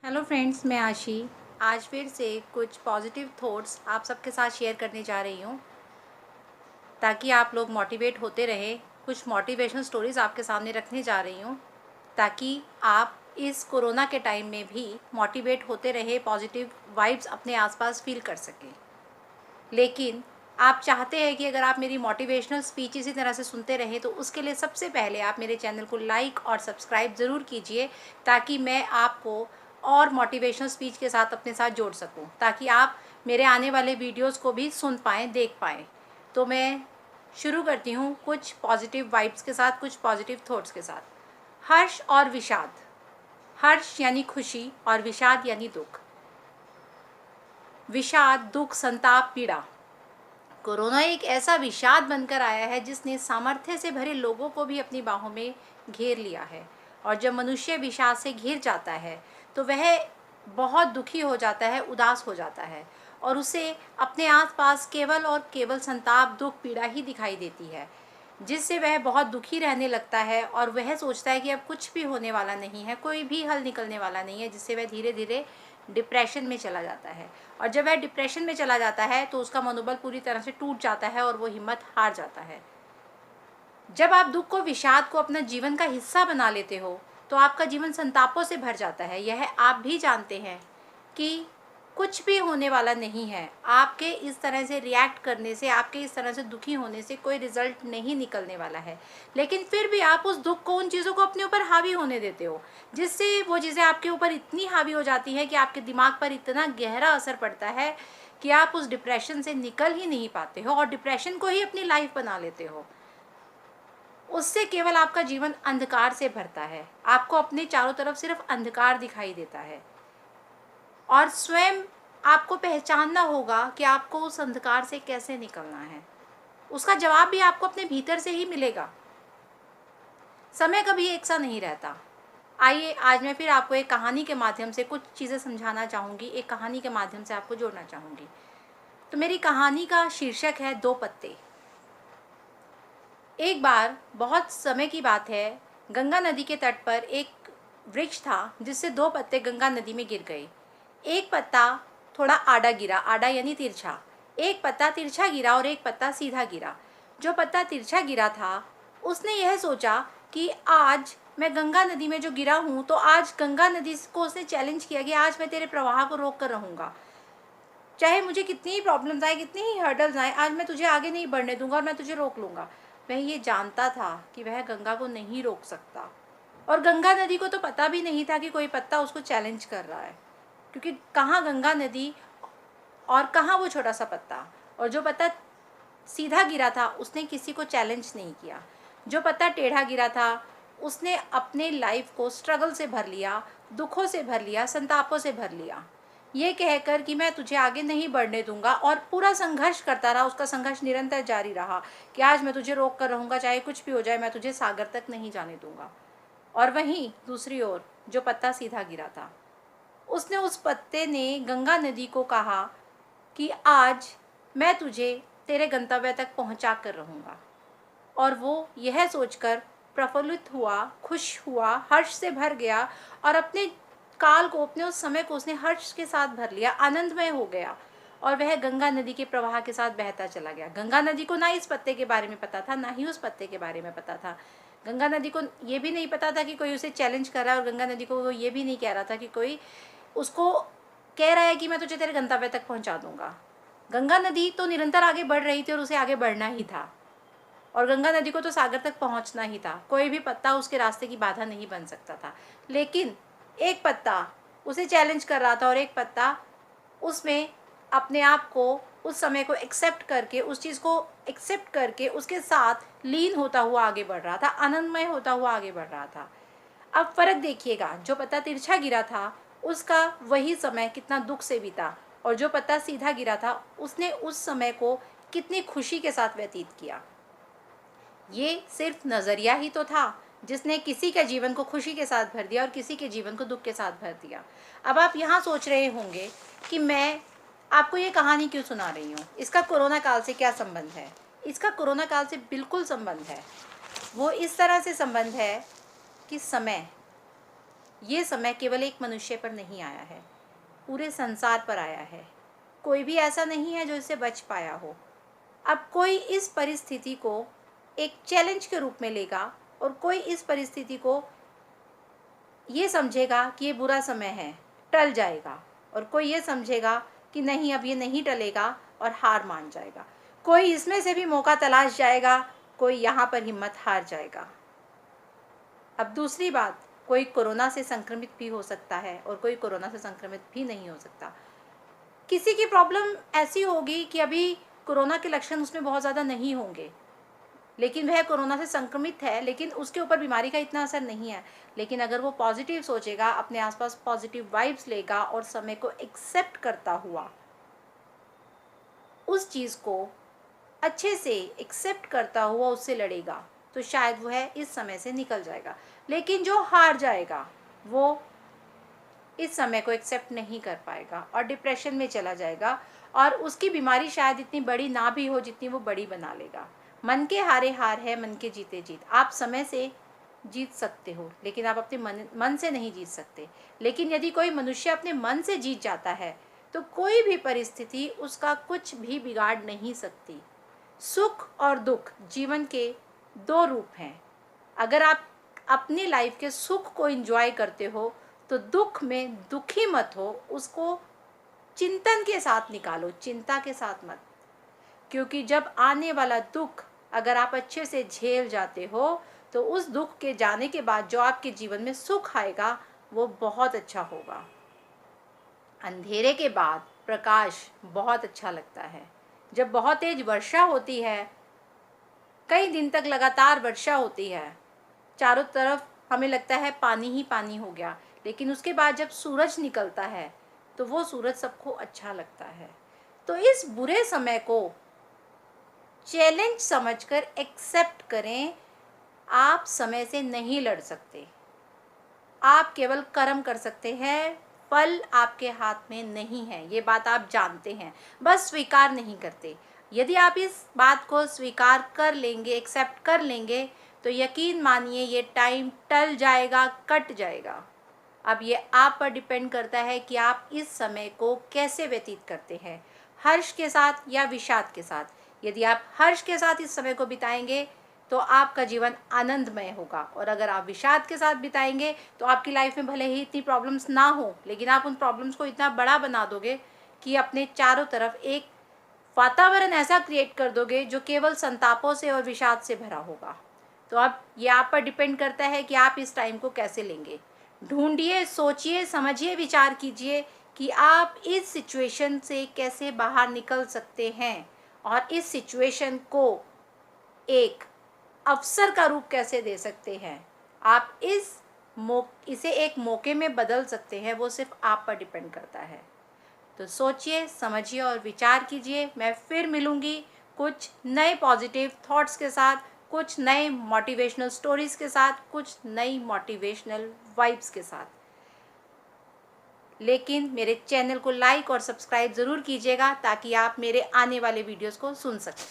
Hello friends, मैं आशी आज फिर से कुछ पॉजिटिव थॉट्स आप सबके साथ शेयर करने जा रही हूँ ताकि आप लोग मोटिवेट होते रहें। कुछ मोटिवेशनल स्टोरीज़ आपके सामने रखने जा रही हूँ ताकि आप इस कोरोना के टाइम में भी मोटिवेट होते रहे, पॉजिटिव वाइब्स अपने आसपास फील कर सकें। लेकिन आप चाहते हैं कि अगर आप मेरी मोटिवेशनल स्पीच इसी तरह से सुनते रहें तो उसके लिए सबसे पहले आप मेरे चैनल को लाइक और सब्सक्राइब ज़रूर कीजिए ताकि मैं आपको और मोटिवेशनल स्पीच के साथ अपने साथ जोड़ सकूं, ताकि आप मेरे आने वाले वीडियोस को भी सुन पाएँ, देख पाएँ। तो मैं शुरू करती हूँ कुछ पॉजिटिव वाइब्स के साथ, कुछ पॉजिटिव थॉट्स के साथ। हर्ष और विषाद। हर्ष यानी खुशी और विषाद यानी दुख। विषाद, दुख, संताप, पीड़ा। कोरोना एक ऐसा विषाद बनकर आया है जिसने सामर्थ्य से भरे लोगों को भी अपनी बाहों में घेर लिया है। और जब मनुष्य विषाद से घिर जाता है तो वह बहुत दुखी हो जाता है, उदास हो जाता है और उसे अपने आसपास केवल और केवल संताप, दुख, पीड़ा ही दिखाई देती है, जिससे वह बहुत दुखी रहने लगता है और वह सोचता है कि अब कुछ भी होने वाला नहीं है, कोई भी हल निकलने वाला नहीं है, जिससे वह धीरे धीरे डिप्रेशन में चला जाता है। और जब वह डिप्रेशन में चला जाता है तो उसका मनोबल पूरी तरह से टूट जाता है और वो हिम्मत हार जाता है। जब आप दुख को, विषाद को अपना जीवन का हिस्सा बना लेते हो तो आपका जीवन संतापों से भर जाता है। यह आप भी जानते हैं कि कुछ भी होने वाला नहीं है। आपके इस तरह से रिएक्ट करने से, आपके इस तरह से दुखी होने से कोई रिजल्ट नहीं निकलने वाला है। लेकिन फिर भी आप उस दुख को, उन चीज़ों को अपने ऊपर हावी होने देते हो, जिससे वो चीज़ें आपके ऊपर इतनी हावी हो जाती हैं कि आपके दिमाग पर इतना गहरा असर पड़ता है कि आप उस डिप्रेशन से निकल ही नहीं पाते हो और डिप्रेशन को ही अपनी लाइफ बना लेते हो। उससे केवल आपका जीवन अंधकार से भरता है। आपको अपने चारों तरफ सिर्फ अंधकार दिखाई देता है और स्वयं आपको पहचानना होगा कि आपको उस अंधकार से कैसे निकलना है। उसका जवाब भी आपको अपने भीतर से ही मिलेगा। समय कभी एक सा नहीं रहता। आइए आज मैं फिर आपको एक कहानी के माध्यम से कुछ चीज़ें समझाना चाहूँगी, एक कहानी के माध्यम से आपको जोड़ना चाहूँगी। तो मेरी कहानी का शीर्षक है दो पत्ते। एक बार, बहुत समय की बात है, गंगा नदी के तट पर एक वृक्ष था जिससे दो पत्ते गंगा नदी में गिर गए। एक पत्ता थोड़ा आड़ा गिरा, आड़ा यानी तिरछा। एक पत्ता तिरछा गिरा और एक पत्ता सीधा गिरा। जो पत्ता तिरछा गिरा था उसने यह सोचा कि आज मैं गंगा नदी में जो गिरा हूँ, तो आज गंगा नदी को उसने चैलेंज किया कि आज मैं तेरे प्रवाह को रोक कर रहूँगा। चाहे मुझे कितनी ही प्रॉब्लम्स आए, कितनी ही हर्डल्स आए, आज मैं तुझे आगे नहीं बढ़ने दूंगा और मैं तुझे रोक लूँगा। वह ये जानता था कि वह गंगा को नहीं रोक सकता और गंगा नदी को तो पता भी नहीं था कि कोई पत्ता उसको चैलेंज कर रहा है, क्योंकि कहाँ गंगा नदी और कहाँ वो छोटा सा पत्ता। और जो पत्ता सीधा गिरा था उसने किसी को चैलेंज नहीं किया। जो पत्ता टेढ़ा गिरा था उसने अपने लाइफ को स्ट्रगल से भर लिया, दुखों से भर लिया, संतापों से भर लिया, ये कहकर कि मैं तुझे आगे नहीं बढ़ने दूंगा, और पूरा संघर्ष करता रहा। उसका संघर्ष निरंतर जारी रहा कि आज मैं तुझे रोक कर रहूँगा, चाहे कुछ भी हो जाए, मैं तुझे सागर तक नहीं जाने दूंगा। और वहीं दूसरी ओर जो पत्ता सीधा गिरा था, उसने, उस पत्ते ने गंगा नदी को कहा कि आज मैं तुझे तेरे गंतव्य तक पहुंचा कर रहूँगा। और वो यह सोचकर प्रफुल्लित हुआ, खुश हुआ, हर्ष से भर गया और अपने काल को, अपने उस समय को उसने हर्ष के साथ भर लिया, आनंदमय हो गया और वह गंगा नदी के प्रवाह के साथ बहता चला गया। गंगा नदी को ना इस पत्ते के बारे में पता था, ना ही उस पत्ते के बारे में पता था। गंगा नदी को ये भी नहीं पता था कि कोई उसे चैलेंज कर रहा है और गंगा नदी को वो ये भी नहीं कह रहा था कि कोई उसको कह रहा है कि मैं तुझे तेरे गंतव्य तक पहुंचा दूंगा। गंगा नदी तो निरंतर आगे बढ़ रही थी और उसे आगे बढ़ना ही था और गंगा नदी को तो सागर तक पहुंचना ही था। कोई भी पत्ता उसके रास्ते की बाधा नहीं बन सकता था। लेकिन एक पत्ता उसे चैलेंज कर रहा था और एक पत्ता उसमें अपने आप को, उस समय को एक्सेप्ट करके, उस चीज़ को एक्सेप्ट करके उसके साथ लीन होता हुआ आगे बढ़ रहा था, आनंदमय होता हुआ आगे बढ़ रहा था। अब फर्क देखिएगा, जो पत्ता तिरछा गिरा था उसका वही समय कितना दुख से बीता और जो पत्ता सीधा गिरा था उसने उस समय को कितनी खुशी के साथ व्यतीत किया। ये सिर्फ नज़रिया ही तो था जिसने किसी के जीवन को खुशी के साथ भर दिया और किसी के जीवन को दुख के साथ भर दिया। अब आप यहाँ सोच रहे होंगे कि मैं आपको ये कहानी क्यों सुना रही हूँ, इसका कोरोना काल से क्या संबंध है। इसका कोरोना काल से बिल्कुल संबंध है। वो इस तरह से संबंध है कि समय, ये समय केवल एक मनुष्य पर नहीं आया है, पूरे संसार पर आया है। कोई भी ऐसा नहीं है जो इससे बच पाया हो। अब कोई इस परिस्थिति को एक चैलेंज के रूप में लेगा और कोई इस परिस्थिति को ये समझेगा कि ये बुरा समय है, टल जाएगा, और कोई ये समझेगा कि नहीं, अब ये नहीं टलेगा और हार मान जाएगा। कोई इसमें से भी मौका तलाश जाएगा, कोई यहाँ पर हिम्मत हार जाएगा। अब दूसरी बात, कोई कोरोना से संक्रमित भी हो सकता है और कोई कोरोना से संक्रमित भी नहीं हो सकता। किसी की प्रॉब्लम ऐसी होगी कि अभी कोरोना के लक्षण उसमें बहुत ज़्यादा नहीं होंगे, लेकिन वह कोरोना से संक्रमित है, लेकिन उसके ऊपर बीमारी का इतना असर नहीं है। लेकिन अगर वो पॉजिटिव सोचेगा, अपने आसपास पॉजिटिव वाइब्स लेगा और समय को एक्सेप्ट करता हुआ, उस चीज़ को अच्छे से एक्सेप्ट करता हुआ उससे लड़ेगा, तो शायद वह इस समय से निकल जाएगा। लेकिन जो हार जाएगा वो इस समय को एक्सेप्ट नहीं कर पाएगा और डिप्रेशन में चला जाएगा, और उसकी बीमारी शायद इतनी बड़ी ना भी हो जितनी वो बड़ी बना लेगा। मन के हारे हार है, मन के जीते जीत। आप समय से जीत सकते हो, लेकिन आप अपने मन से नहीं जीत सकते। लेकिन यदि कोई मनुष्य अपने मन से जीत जाता है तो कोई भी परिस्थिति उसका कुछ भी बिगाड़ नहीं सकती। सुख और दुख जीवन के दो रूप हैं। अगर आप अपनी लाइफ के सुख को एंजॉय करते हो तो दुख में दुखी मत हो, उसको चिंतन के साथ निकालो, चिंता के साथ मत। क्योंकि जब आने वाला दुख अगर आप अच्छे से झेल जाते हो तो उस दुख के जाने के बाद जो आपके जीवन में सुख आएगा वो बहुत अच्छा होगा। अंधेरे के बाद प्रकाश बहुत अच्छा लगता है। जब बहुत तेज वर्षा होती है, कई दिन तक लगातार वर्षा होती है, चारों तरफ हमें लगता है पानी ही पानी हो गया, लेकिन उसके बाद जब सूरज निकलता है तो वो सूरज सबको अच्छा लगता है। तो इस बुरे समय को चैलेंज समझकर एक्सेप्ट करें। आप समय से नहीं लड़ सकते, आप केवल कर्म कर सकते हैं, फल आपके हाथ में नहीं है, ये बात आप जानते हैं, बस स्वीकार नहीं करते। यदि आप इस बात को स्वीकार कर लेंगे, एक्सेप्ट कर लेंगे, तो यकीन मानिए ये टाइम टल जाएगा, कट जाएगा। अब ये आप पर डिपेंड करता है कि आप इस समय को कैसे व्यतीत करते हैं, हर्ष के साथ या विषाद के साथ। यदि आप हर्ष के साथ इस समय को बिताएंगे तो आपका जीवन आनंदमय होगा, और अगर आप विषाद के साथ बिताएंगे तो आपकी लाइफ में भले ही इतनी प्रॉब्लम्स ना हो, लेकिन आप उन प्रॉब्लम्स को इतना बड़ा बना दोगे कि अपने चारों तरफ एक वातावरण ऐसा क्रिएट कर दोगे जो केवल संतापों से और विषाद से भरा होगा। तो अब ये आप पर डिपेंड करता है कि आप इस टाइम को कैसे लेंगे। ढूंढिए, सोचिए, समझिए, विचार कीजिए कि आप इस सिचुएशन से कैसे बाहर निकल सकते हैं और इस सिचुएशन को एक अवसर का रूप कैसे दे सकते हैं। आप इसे एक मौके में बदल सकते हैं, वो सिर्फ आप पर डिपेंड करता है। तो सोचिए, समझिए और विचार कीजिए। मैं फिर मिलूंगी कुछ नए पॉजिटिव थॉट्स के साथ, कुछ नए मोटिवेशनल स्टोरीज के साथ, कुछ नई मोटिवेशनल वाइब्स के साथ। लेकिन मेरे चैनल को लाइक और सब्सक्राइब ज़रूर कीजिएगा ताकि आप मेरे आने वाले वीडियोस को सुन सकें।